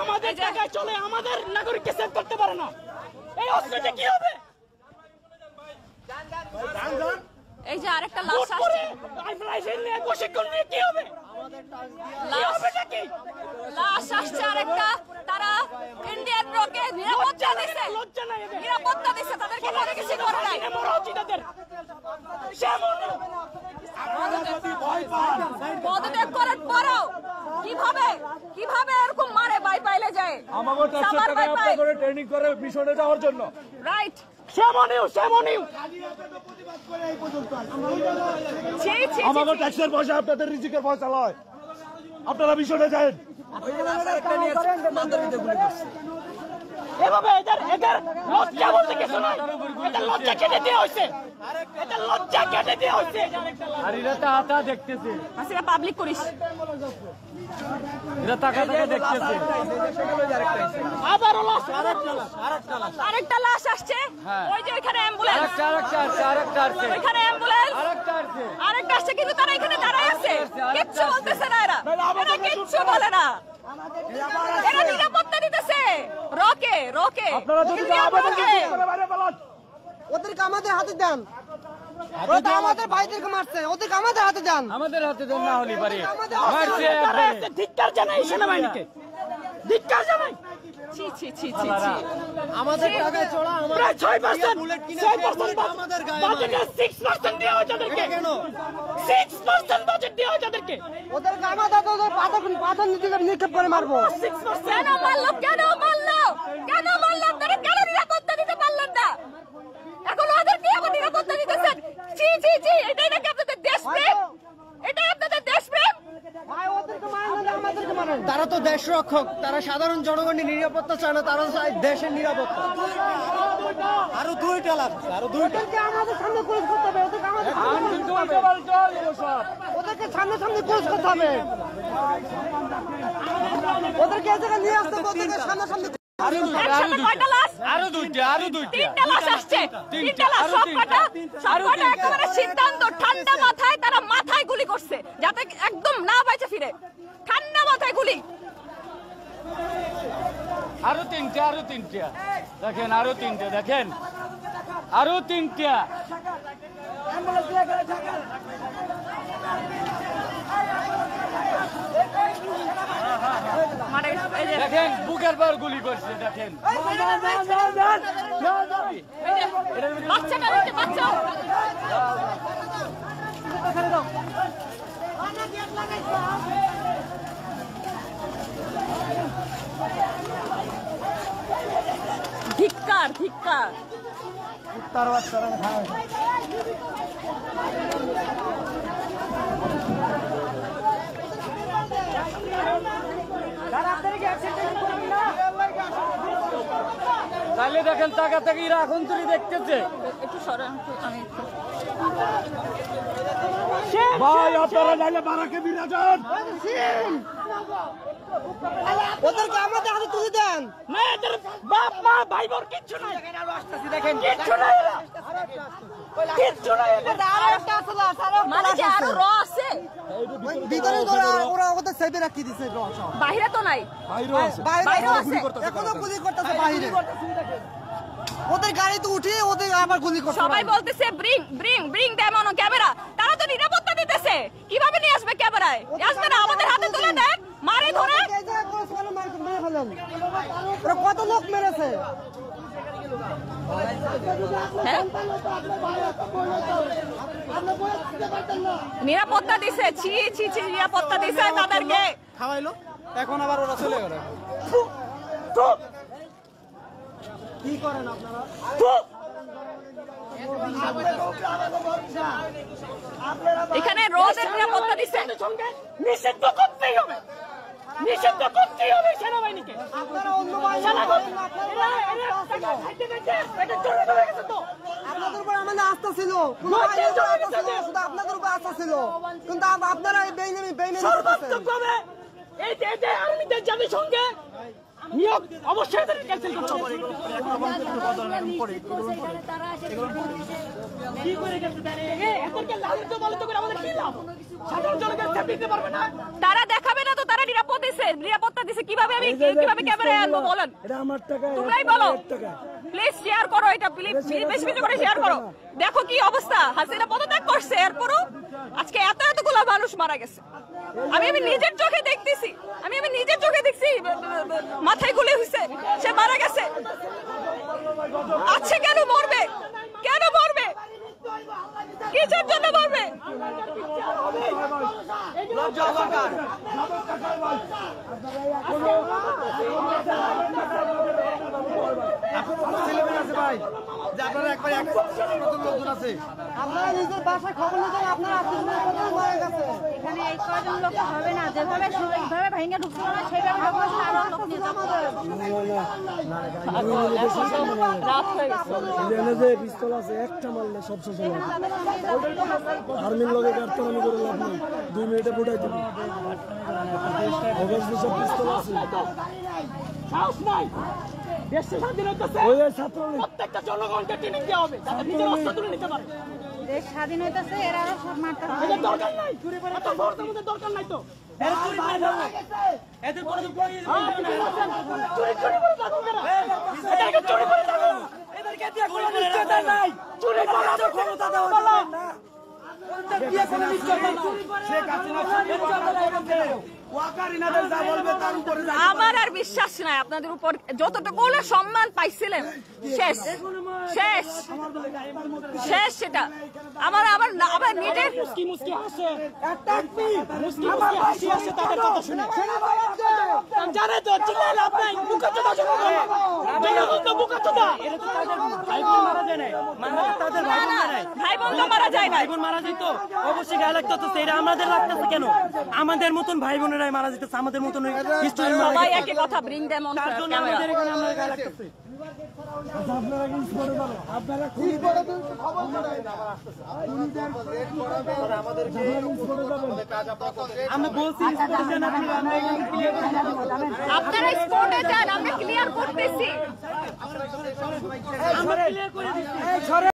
আমাদের জায়গায় চলে আমাদের নাগরিককে সেভ করতে পারে না। এই অস্ত্রটা কি হবে? এই যে আরেকটা লাশ আসছে, রাইফেল নিয়ে প্রশিক্ষণ নিয়ে কি হবে? লাশ আসছে আরেকটা। তারা ইন্ডিয়ান রকে নিরাপত্তা দিছে, নিরাপত্তা দিছে, তাদেরকে কোনো কিছু করে নাই। পদত্যাগ করার পরও কিভাবে কিভাবে এরকম মারে বাই পাইলে যায়? আমাকে 400 টাকা আপনাদের করে ট্রেনিং করে মিশনে যাওয়ার জন্য। রাইট। আমাকে ট্যাক্সের পয়সা আপনাদের রিজিকের পয়সা লয়, আপনারা মিশনে যান। এভাবে এদের লজ্জা বলতে কিছু নাই, এদের লজ্জা কেটে দেওয়া হয়েছে, এদের লজ্জা কেটে দেওয়া হয়েছে। আর এরা তো হাতা দেখতেছে, আসলে পাবলিক করিস, এরা টাকা টাকা দেখতেছে। আবারও লাশ, আরেকটা লাশ আসছে। ওই যে ওইখানে অ্যাম্বুলেন্স, ওইখানে অ্যাম্বুলেন্স, আরেকটা আসছে, কিন্তু তারা এখানে দাঁড়ায় আছে, কিচ্ছু বলতেছে না। এরা কিচ্ছু বলে না, এরা নিরাপত্তা দিতেছে। রকে রকে ওদেরকে আমাদের হাতে দেন, আমাদের ভাইদেরকে মারছে, ওদেরকে আমাদের হাতে দেন, আমাদের হাতে দেন, না হলে পারে ধিক্কার জানাই সেনাবাহিনীকে, ধিক্কার জানাই। ছি ছি ছি ছি ছি। আমাদের টাকায় চড়া প্রায় 6% আমাদের বাজেটের 6% দেওয়া হয় তাদেরকে, কেন 6% বাজেট দেওয়া হয় তাদেরকে? ওদেরকে আমাদের পাথর নিক্ষেপ করে মারবো। কেন মারলো, কেন মারলো, কেন মারলো? আপনারা কেন নিরাপত্তা দিতে পারলেন না? এখন ওদেরকে আবার নিরাপত্তা দিতেছেন। ছি ছি ছি। এটাই নাকি আপনাদের দেশপ্রেম? এটাই আপনাদের দেশপ্রেম? তারা তো দেশ রক্ষক, তারা সাধারণ জনগণের নিরাপত্তা চায় না, তারা চায় দেশের নিরাপত্তা। আরো 2টা লাগছে, আরো 2টা আমাদের সামনে ক্লোজ করতে হবে, ওদেরকে সামনে সামনে ক্লোজ করতে হবে, ওদেরকে এই জায়গায় নিয়ে আসতে হবে, ওদেরকে সামনে সামনে। তিনটা লাশ আসছে, তিনটা লাশ, সবকটা একেবারে সিদ্ধান্ত ঠান্ডা মাথায়, তারা মাথায় গুলি করছে যাতে একদম না বাইচে ফিরে। ঠান্ডা মাথায় গুলি। আরো তিনটা দেখেন, আরো তিনটা দেখেন, আরো তিনটা। দেখেন বুকের পর গুলি করছে, দেখেন বাচ্চাটা, বাচ্চা ধিক্কার ধিক্কার। তাহলে দেখেন টাকা থেকে এরা এখন তুই দেখতেছে। একটু সরান, আমি ভাই আপনারা যাইলে বারাকে বিরা যান, ওদেরকে আমাদের হাতে তুলে দেন। না এদের বাপ মা ভাই বোন কিচ্ছু নাই, দেখেন কিচ্ছু নাই, এরা কিচ্ছু নাই। মানে কি আরো র আছে ভিতরে? ওরা ওদের সেভে রাখি দিছে, বাইরে তো নাই, বাইরেও আছে, এখনো গুলি করতেছে বাইরে। ওদের গাড়িতে উঠে ওদের আবার গুলি করছে। সবাই বলতেছে bring bring bring them on camera. তারা তো নিরাপত্তা দিতেছে, কিভাবে নিয়ে আসবে ক্যামেরায়? আসবে না, আমাদের হাতে তুলে দেন, মারে ধরে। ওরা কত লোক মেরেছে? নিরাপত্তা দিছে, ছি ছি ছি, নিরাপত্তা দিছে তাদেরকে। খাওয়াইলো, এখন আবার ওরা চলে গেল। কি করেন আপনারা? এখানে রোদের নিরাপত্তা দিছে, নিষিদ্ধ করতেই হবে, নিষিদ্ধ করতেই হবে সেনাবাহিনীকে। আপনারা অন্য আপনাদের উপর আমাদের আস্থা ছিল, শুধু আপনাদের উপর আস্থা ছিল, কিন্তু আপনারা এই বেইমানি সর্বাত্মকভাবে এই যে আর্মিদের জাতিসংঘে নিয়োগ অবশ্যই ক্যান্সেল করতে হবে। কি করে গেছে এদেরকে লালিত পালিত করে আমাদের কি লাভ? সাধারণ জনগণ দিতে পারবে না, তারা দেখাবে না তো তারা নিরাপত্তা নিরাপত্তা দিছে কিভাবে আমি কিভাবে ক্যামেরায় আনবো বলেন এটা আমার টাকা তোমরাই বলো প্লিজ শেয়ার করো এটা প্লিজ বেশি বেশি করে শেয়ার করো দেখো কি অবস্থা হাসিনা পদত্যাগ করছে এরপরও আজকে এতগুলো মানুষ মারা গেছে আমি নিজের চোখে দেখতেছি আমি নিজের চোখে দেখছি মাথায় গুলি হইছে সে মারা গেছে আচ্ছা কেন মরবে কিসের জন্য মরবে আপনারা নিজের বাসায় খবর নিতেন আপনার আত্মীয় মারা গেছে এখানে এই কয়জন লোক হবে না যেভাবে এইভাবে ভাঙে ঢুকছিল না সেইভাবে ঢুকছিল আরো লোক নিয়ে যাবো রাত হয়ে গেছে যে পিস্তল আছে একটা মারলে সব শেষ হয়ে যাবে আর্মির লগে কাটতাম করে লাভ নেই 2 মিনিটে ফুটাই দেবো সব পিস্তল আছে সাহস নাই দেশে স্বাধীন হইতেছে ওই যে ছাত্র প্রত্যেকটা জনগণকে ট্রেনিং দেওয়া হবে যাতে নিজের অস্ত্র তুলে নিতে পারে দেশ স্বাধীন হইতেছে এরা আরো সব মারতে হবে এদের দরকার নাই এত ফোর্স আমাদের দরকার নাই তো এদের কোনো চুরি করে থাকো এদেরকে চুরি করে থাকো এদেরকে দিয়ে কোনো নিশ্চয়তা নাই চুরি করার ক্ষমতা দেওয়া যাবে না দিয়ে কোনো নিশ্চয়তা নাই শেখ হাসিনা আমার আর বিশ্বাস নাই আপনাদের উপর যতটুকু সম্মান পাইছিলেন শেষ শেষ শেষ সেটা আমার নিজের মুস্কি মুস্কি হাসে একটা মুস্কি মুস্কি হাসি আসে তাদের কথা শুনে জানে তো চিল্লাইলে আপনি মুখচোদা জনগণ তো মুখচোদা এরা তো তাদের ভাই বোন মারা যায় না তাদের ভাই বোন তো মারা যায় না ভাই বোন মারা যেত অবশ্যই গায়ে লাগতো তো সেটা আমাদের লাগতেছে কেন আমাদের মতন ভাই বোনেরাই মারা যেতেছে আমাদের মতন হিস্টরি সবাই একই কথা ব্রিং দেম অন আমাদের এখানে আমরা গায়ে লাগতেছে আপনারা কি করে পারো আপনারা খুব বড় খবর জানাই আমরা বলছি আপনারা স্পটে যান আমরা ক্লিয়ার করতেছি আমরা ক্লিয়ার করে দিচ্ছি